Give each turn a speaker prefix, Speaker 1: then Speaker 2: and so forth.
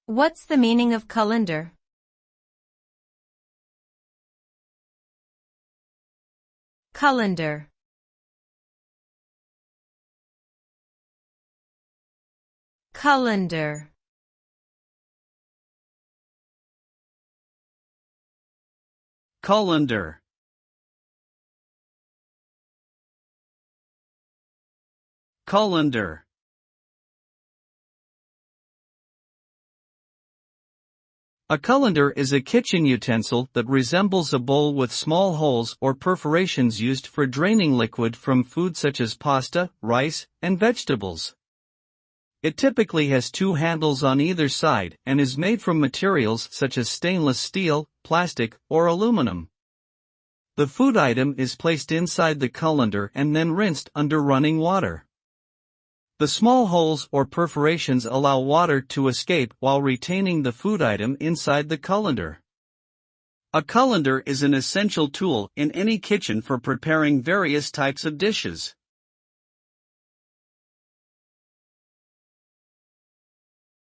Speaker 1: What's the meaning of colander? Colander. Colander.
Speaker 2: Colander. Colander. A colander is a kitchen utensil that resembles a bowl with small holes or perforations used for draining liquid from food such as pasta, rice, and vegetables. It typically has two handles on either side and is made from materials such as stainless steel, plastic, or aluminum. The food item is placed inside the colander and then rinsed under running water. The small holes or perforations allow water to escape while retaining the food item inside the colander. A colander is an essential tool in any kitchen for preparing various types of dishes.